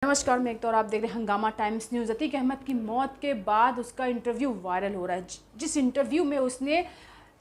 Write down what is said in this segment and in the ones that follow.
नमस्कार, मैं एक तो और आप देख रहे हैं हंगामा टाइम्स न्यूज़। अतीक अहमद की मौत के बाद उसका इंटरव्यू वायरल हो रहा है, जिस इंटरव्यू में उसने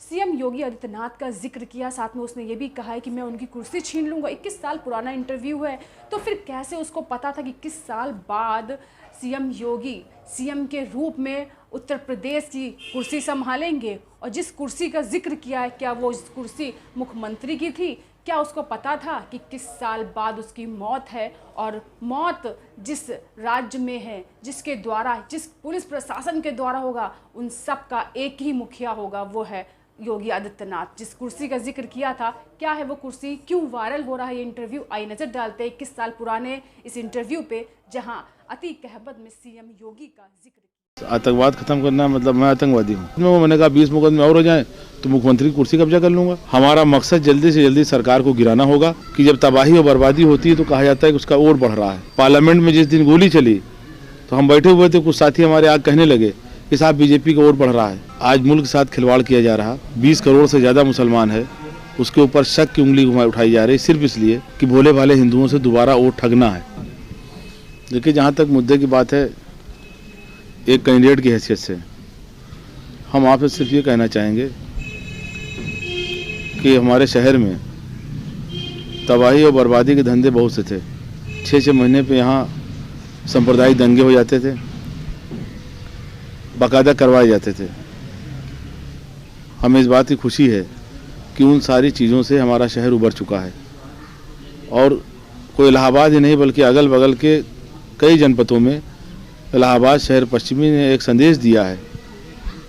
सीएम योगी आदित्यनाथ का जिक्र किया। साथ में उसने ये भी कहा है कि मैं उनकी कुर्सी छीन लूँगा। 21 साल पुराना इंटरव्यू है, तो फिर कैसे उसको पता था कि 21 साल बाद सीएम योगी सीएम के रूप में उत्तर प्रदेश की कुर्सी संभालेंगे? और जिस कुर्सी का जिक्र किया है, क्या वो इस कुर्सी मुख्यमंत्री की थी? क्या उसको पता था कि किस साल बाद उसकी मौत है? और मौत जिस राज्य में है, जिसके द्वारा, जिस पुलिस प्रशासन के द्वारा होगा, उन सब का एक ही मुखिया होगा, वो है योगी आदित्यनाथ। जिस कुर्सी का जिक्र किया था, क्या है वो कुर्सी? क्यों वायरल हो रहा है ये इंटरव्यू? आइए नजर डालते हैं 21 साल पुराने इस इंटरव्यू पे, जहां अतीक अहमद में सीएम योगी का जिक्र। आतंकवाद खत्म करना मतलब मैं आतंकवादी हूँ। मैंने कहा 20 मुकदमे और हो जाएं तो मुख्यमंत्री की कुर्सी कब्जा कर लूंगा। हमारा मकसद जल्दी से जल्दी सरकार को गिराना होगा कि जब तबाही और बर्बादी होती है तो कहा जाता है कि उसका और बढ़ रहा है। पार्लियामेंट में जिस दिन गोली चली तो हम बैठे हुए थे, कुछ साथी हमारे आगे कहने लगे कि साहब बीजेपी का और बढ़ रहा है। आज मुल्क के साथ खिलवाड़ किया जा रहा। 20 करोड़ से ज्यादा मुसलमान है, उसके ऊपर शक की उंगली उठाई जा रही सिर्फ इसलिए कि भोले भाले हिंदुओं से दोबारा वोट ठगना है। देखिए, जहाँ तक मुद्दे की बात है, एक कैंडिडेट की हैसियत से हम आपसे सिर्फ ये कहना चाहेंगे कि हमारे शहर में तबाही और बर्बादी के धंधे बहुत से थे। 6-6 महीने पे यहाँ सांप्रदायिक दंगे हो जाते थे, बाकायदा करवाए जाते थे। हमें इस बात की खुशी है कि उन सारी चीज़ों से हमारा शहर उबर चुका है और कोई इलाहाबाद ही नहीं बल्कि अगल बगल के कई जनपदों में इलाहाबाद शहर पश्चिमी ने एक संदेश दिया है,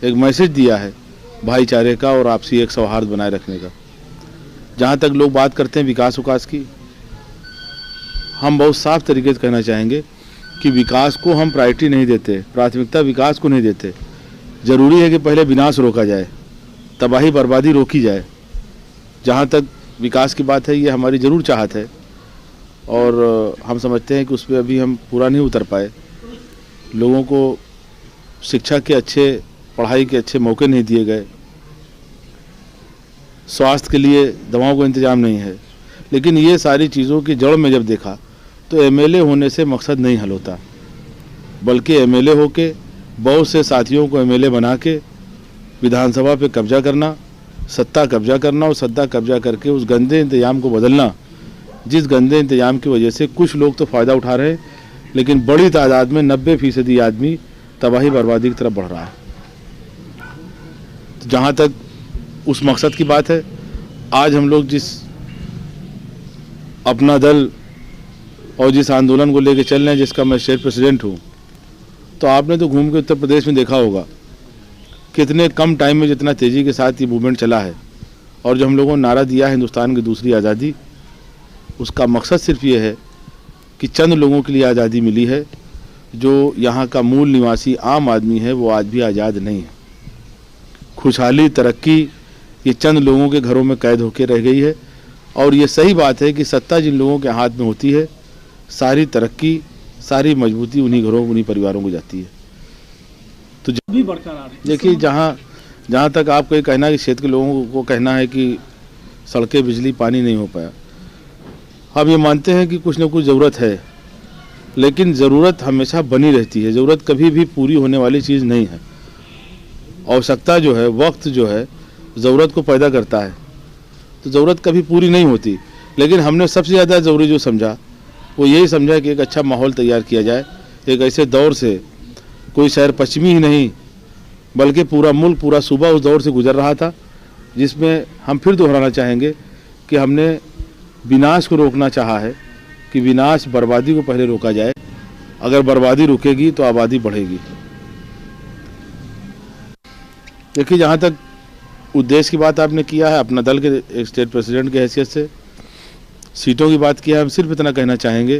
एक मैसेज दिया है भाईचारे का और आपसी एक सौहार्द बनाए रखने का। जहाँ तक लोग बात करते हैं विकास की, हम बहुत साफ तरीके से कहना चाहेंगे कि विकास को हम प्रायोरिटी नहीं देते, प्राथमिकता विकास को नहीं देते। ज़रूरी है कि पहले विनाश रोका जाए, तबाही बर्बादी रोकी जाए। जहाँ तक विकास की बात है, ये हमारी ज़रूर चाहत है और हम समझते हैं कि उस पर अभी हम पूरा नहीं उतर पाए। लोगों को शिक्षा के अच्छे, पढ़ाई के अच्छे मौके नहीं दिए गए, स्वास्थ्य के लिए दवाओं का इंतजाम नहीं है। लेकिन ये सारी चीज़ों की जड़ में जब देखा तो एमएलए होने से मकसद नहीं हल होता, बल्कि एमएलए होके बहुत से साथियों को एमएलए बना के विधानसभा पे कब्जा करना, सत्ता कब्जा करना और सत्ता कब्जा करके उस गंदे इंतजाम को बदलना, जिस गंदे इंतजाम की वजह से कुछ लोग तो फ़ायदा उठा रहे हैं लेकिन बड़ी तादाद में 90% आदमी तबाही बर्बादी की तरफ बढ़ रहा है। तो जहाँ तक उस मकसद की बात है, आज हम लोग जिस अपना दल और जिस आंदोलन को लेकर चल रहे हैं, जिसका मैं स्टेट प्रेसिडेंट हूँ, तो आपने तो घूम के उत्तर प्रदेश में देखा होगा कितने कम टाइम में जितना तेज़ी के साथ ये मूवमेंट चला है। और जो हम लोगों ने नारा दिया है हिंदुस्तान की दूसरी आज़ादी, उसका मकसद सिर्फ ये है कि चंद लोगों के लिए आज़ादी मिली है। जो यहाँ का मूल निवासी आम आदमी है वो आज भी आज़ाद नहीं है। खुशहाली, तरक्की ये चंद लोगों के घरों में कैद होकर रह गई है। और ये सही बात है कि सत्ता जिन लोगों के हाथ में होती है, सारी तरक्की, सारी मजबूती उन्हीं घरों, उन्हीं परिवारों को जाती है। तो भी बरकरार है। देखिए, जहाँ तक आपको ये कहना है कि क्षेत्र के लोगों को कहना है कि सड़कें, बिजली, पानी नहीं हो पाया, हम ये मानते हैं कि कुछ न कुछ ज़रूरत है, लेकिन ज़रूरत हमेशा बनी रहती है। ज़रूरत कभी भी पूरी होने वाली चीज़ नहीं है। आवश्यकता जो है, वक्त जो है, ज़रूरत को पैदा करता है, तो ज़रूरत कभी पूरी नहीं होती। लेकिन हमने सबसे ज़्यादा ज़रूरी जो समझा वो यही समझा कि एक अच्छा माहौल तैयार किया जाए। एक ऐसे दौर से, कोई शहर पश्चिमी ही नहीं बल्कि पूरा मुल्क, पूरा सूबा उस दौर से गुजर रहा था, जिसमें हम फिर दोहराना चाहेंगे कि हमने विनाश को रोकना चाहा है कि विनाश, बर्बादी को पहले रोका जाए। अगर बर्बादी रुकेगी तो आबादी बढ़ेगी। देखिए, जहाँ तक उद्देश्य की बात आपने किया है, अपना दल के एक स्टेट प्रेसिडेंट की हैसियत से सीटों की बात किया है, हम सिर्फ इतना कहना चाहेंगे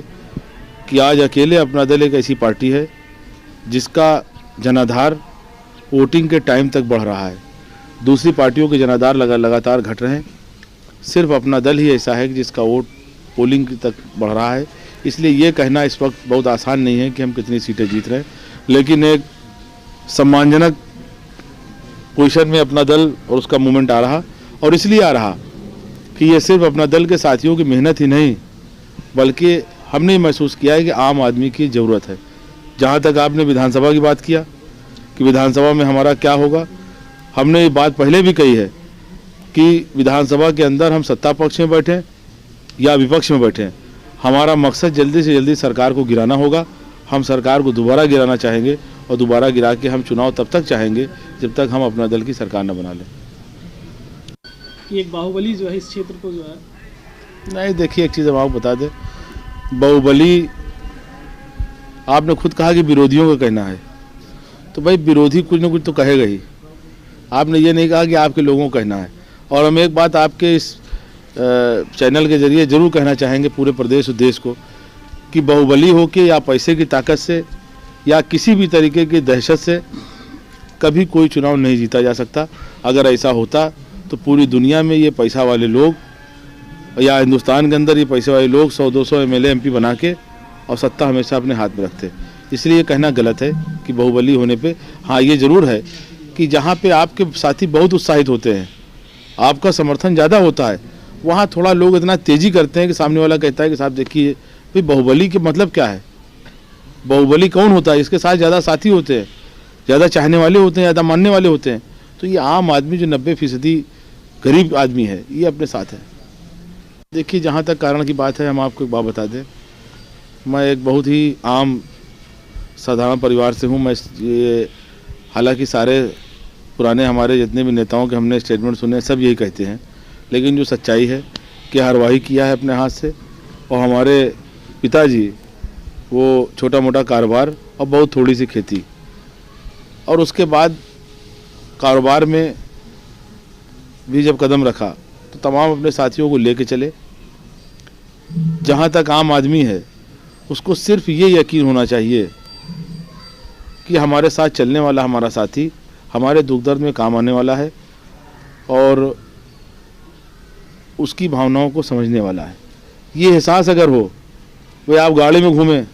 कि आज अकेले अपना दल एक ऐसी पार्टी है जिसका जनाधार वोटिंग के टाइम तक बढ़ रहा है। दूसरी पार्टियों के जनाधार लगातार घट रहे हैं। सिर्फ अपना दल ही ऐसा है कि जिसका वोट पोलिंग तक बढ़ रहा है। इसलिए ये कहना इस वक्त बहुत आसान नहीं है कि हम कितनी सीटें जीत रहे हैं, लेकिन एक सम्मानजनक पोजीशन में अपना दल और उसका मूवमेंट आ रहा। और इसलिए आ रहा कि ये सिर्फ अपना दल के साथियों की मेहनत ही नहीं बल्कि हमने महसूस किया है कि आम आदमी की ज़रूरत है। जहाँ तक आपने विधानसभा की बात किया कि विधानसभा में हमारा क्या होगा, हमने ये बात पहले भी कही है कि विधानसभा के अंदर हम सत्ता पक्ष में बैठें या विपक्ष में बैठें, हमारा मकसद जल्दी से जल्दी सरकार को गिराना होगा। हम सरकार को दोबारा गिराना चाहेंगे और दोबारा गिरा के हम चुनाव तब तक चाहेंगे जब तक हम अपना दल की सरकार न बना लें। कि एक बाहुबली जो है इस क्षेत्र को जो है, नहीं देखिए, एक चीज़ हम आपको बता दें, बाहुबली आपने खुद कहा कि विरोधियों का कहना है, तो भाई विरोधी कुछ ना कुछ तो कहेगा ही। आपने ये नहीं कहा कि आपके लोगों का कहना है। और हम एक बात आपके इस चैनल के जरिए ज़रूर कहना चाहेंगे पूरे प्रदेश और देश को कि बाहुबली हो के या पैसे की ताकत से या किसी भी तरीके की दहशत से कभी कोई चुनाव नहीं जीता जा सकता। अगर ऐसा होता तो पूरी दुनिया में ये पैसा वाले लोग या हिंदुस्तान के अंदर ये पैसे वाले लोग 100-200 MLA MP बना के और सत्ता हमेशा अपने हाथ में रखते। इसलिए ये कहना गलत है कि बाहुबली होने पे। हाँ, ये ज़रूर है कि जहाँ पे आपके साथी बहुत उत्साहित होते हैं, आपका समर्थन ज़्यादा होता है, वहाँ थोड़ा लोग इतना तेज़ी करते हैं कि सामने वाला कहता है कि साहब देखिए भाई बाहुबली के मतलब क्या है, बाहुबली कौन होता है, इसके साथ ज़्यादा साथी होते हैं, ज़्यादा चाहने वाले होते हैं, ज़्यादा मानने वाले होते हैं। तो ये आम आदमी जो 90% गरीब आदमी है, ये अपने साथ है। देखिए, जहाँ तक कारण की बात है, हम आपको एक बात बता दें, मैं एक बहुत ही आम साधारण परिवार से हूँ। मैं ये हालांकि सारे पुराने हमारे जितने भी नेताओं के हमने स्टेटमेंट सुने, सब यही कहते हैं, लेकिन जो सच्चाई है कि हरवाही किया है अपने हाथ से। और हमारे पिताजी वो छोटा मोटा कारोबार और बहुत थोड़ी सी खेती, और उसके बाद कारोबार में भी जब कदम रखा तो तमाम अपने साथियों को लेके चले। जहाँ तक आम आदमी है उसको सिर्फ ये यकीन होना चाहिए कि हमारे साथ चलने वाला हमारा साथी हमारे दुख दर्द में काम आने वाला है और उसकी भावनाओं को समझने वाला है। ये एहसास अगर हो, भाई आप गाड़ी में घूमें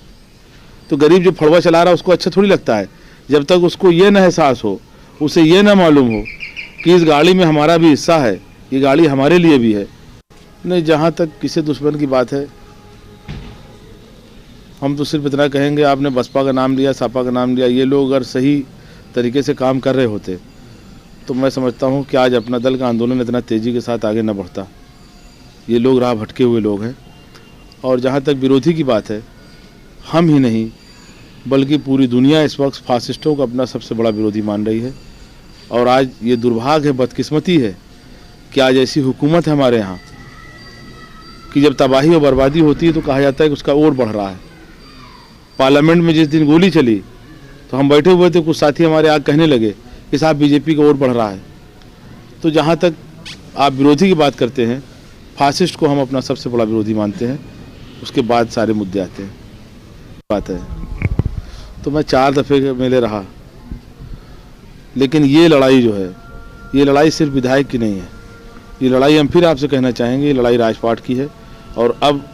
तो गरीब जो फड़वा चला रहा है उसको अच्छा थोड़ी लगता है, जब तक उसको ये ना एहसास हो, उसे ये ना मालूम हो कि इस गाड़ी में हमारा भी हिस्सा है, ये गाड़ी हमारे लिए भी है। नहीं, जहाँ तक किसी दुश्मन की बात है, हम तो सिर्फ इतना कहेंगे, आपने बसपा का नाम लिया, सपा का नाम लिया, ये लोग अगर सही तरीके से काम कर रहे होते तो मैं समझता हूँ कि आज अपना दल का आंदोलन इतना तेज़ी के साथ आगे न बढ़ता। ये लोग राह भटके हुए लोग हैं। और जहाँ तक विरोधी की बात है, हम ही नहीं बल्कि पूरी दुनिया इस वक्त फासिस्टों को अपना सबसे बड़ा विरोधी मान रही है। और आज ये दुर्भाग्य है, बदकिस्मती है कि आज ऐसी हुकूमत है हमारे यहाँ कि जब तबाही और बर्बादी होती है तो कहा जाता है कि उसका और बढ़ रहा है। पार्लियामेंट में जिस दिन गोली चली तो हम बैठे हुए थे, कुछ साथी हमारे आगे कहने लगे कि साहब बीजेपी का और बढ़ रहा है। तो जहाँ तक आप विरोधी की बात करते हैं, फासिस्ट को हम अपना सबसे बड़ा विरोधी मानते हैं, उसके बाद सारे मुद्दे आते हैं। बात है तो मैं 4 दफ़े मेले रहा, लेकिन ये लड़ाई जो है, ये लड़ाई सिर्फ विधायक की नहीं है, ये लड़ाई हम फिर आपसे कहना चाहेंगे, ये लड़ाई राजपाट की है। और अब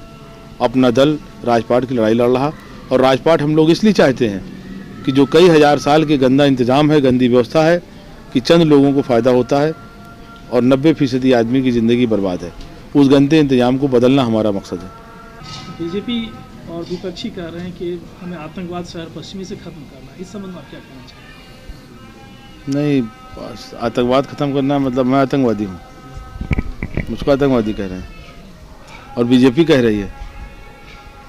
अपना दल राजपाट की लड़ाई लड़ रहा। और राजपाट हम लोग इसलिए चाहते हैं कि जो कई हज़ार साल के गंदा इंतज़ाम है, गंदी व्यवस्था है कि चंद लोगों को फ़ायदा होता है और 90% आदमी की ज़िंदगी बर्बाद है, उस गंदे इंतज़ाम को बदलना हमारा मकसद है। बीजेपी और विपक्षी कह रहे हैं कि हमें आतंकवाद शहर पश्चिमी से खत्म करना है, इस संबंध में आप क्या कहना चाहेंगे? नहीं, आतंकवाद ख़त्म करना मतलब मैं आतंकवादी हूँ, मुझको आतंकवादी कह रहे हैं और बीजेपी कह रही है।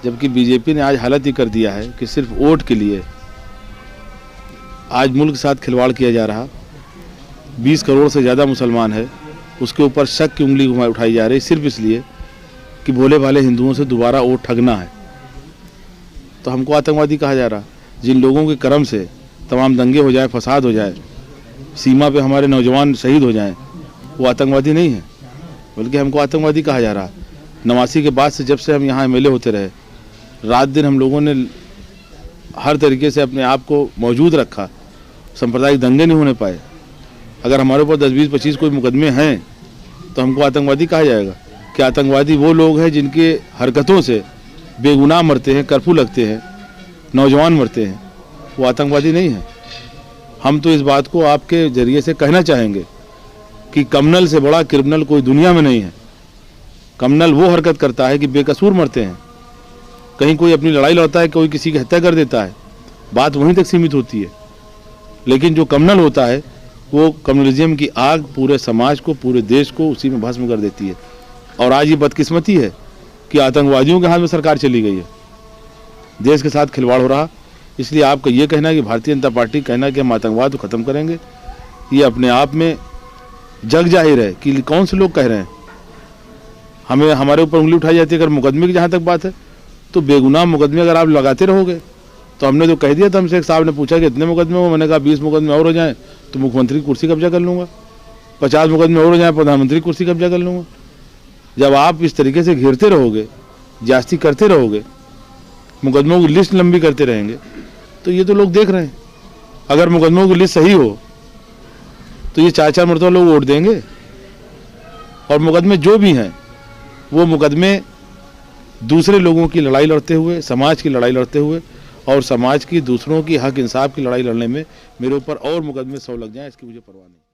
जबकि बीजेपी ने आज हालत ही कर दिया है कि सिर्फ वोट के लिए आज मुल्क के साथ खिलवाड़ किया जा रहा। 20 करोड़ से ज़्यादा मुसलमान है, उसके ऊपर शक की उंगली उठाई जा रही सिर्फ इसलिए कि भोले भाले हिंदुओं से दोबारा वोट ठगना है। तो हमको आतंकवादी कहा जा रहा। जिन लोगों के कर्म से तमाम दंगे हो जाए, फसाद हो जाए, सीमा पे हमारे नौजवान शहीद हो जाएं, वो आतंकवादी नहीं है, बल्कि हमको आतंकवादी कहा जा रहा। 89 के बाद से जब से हम यहाँ MLA होते रहे, रात दिन हम लोगों ने हर तरीके से अपने आप को मौजूद रखा, सांप्रदायिक दंगे नहीं होने पाए। अगर हमारे ऊपर 10, 20, 25 कोई मुकदमे हैं तो हमको आतंकवादी कहा जाएगा? कि आतंकवादी वो लोग हैं जिनके हरकतों से बेगुनाह मरते हैं, कर्फ्यू लगते हैं, नौजवान मरते हैं, वो आतंकवादी नहीं है। हम तो इस बात को आपके ज़रिए से कहना चाहेंगे कि कम्युनल से बड़ा क्रिमिनल कोई दुनिया में नहीं है। कम्युनल वो हरकत करता है कि बेकसूर मरते हैं, कहीं कोई अपनी लड़ाई लड़ता है, कोई किसी की हत्या कर देता है, बात वहीं तक सीमित होती है। लेकिन जो कम्युनल होता है वो कम्युनलिज्म की आग पूरे समाज को, पूरे देश को उसी में भस्म कर देती है। और आज ये बदकिस्मती है कि आतंकवादियों के हाथ में सरकार चली गई है, देश के साथ खिलवाड़ हो रहा। इसलिए आपका ये कहना है कि भारतीय जनता पार्टी कहना कि हम आतंकवाद को ख़त्म करेंगे, ये अपने आप में जग जाहिर है कि कौन से लोग कह रहे हैं। हमें हमारे ऊपर उंगली उठाई जाती है। अगर मुकदमे की जहाँ तक बात है तो बेगुनाह मुकदमे अगर आप लगाते रहोगे तो हमने तो कह दिया था, हमसे एक साहब ने पूछा कि इतने मुकदमे हो, मैंने कहा 20 मुकदमे और हो जाएं तो मुख्यमंत्री की कुर्सी कब्जा कर लूँगा, 50 मुकदमे और हो जाएं प्रधानमंत्री की कुर्सी कब्जा कर लूँगा। जब आप इस तरीके से घेरते रहोगे, जास्ती करते रहोगे, मुकदमों की लिस्ट लंबी करते रहेंगे तो ये तो लोग देख रहे हैं। अगर मुकदमों की लिस्ट सही हो तो ये 4-4 मरतबा लोग वोट देंगे। और मुकदमे जो भी हैं वो मुकदमे दूसरे लोगों की लड़ाई लड़ते हुए, समाज की लड़ाई लड़ते हुए और समाज की दूसरों की हक इंसाफ की लड़ाई लड़ने में मेरे ऊपर और मुकदमे 100 लग जाएं, इसकी मुझे परवाह नहीं।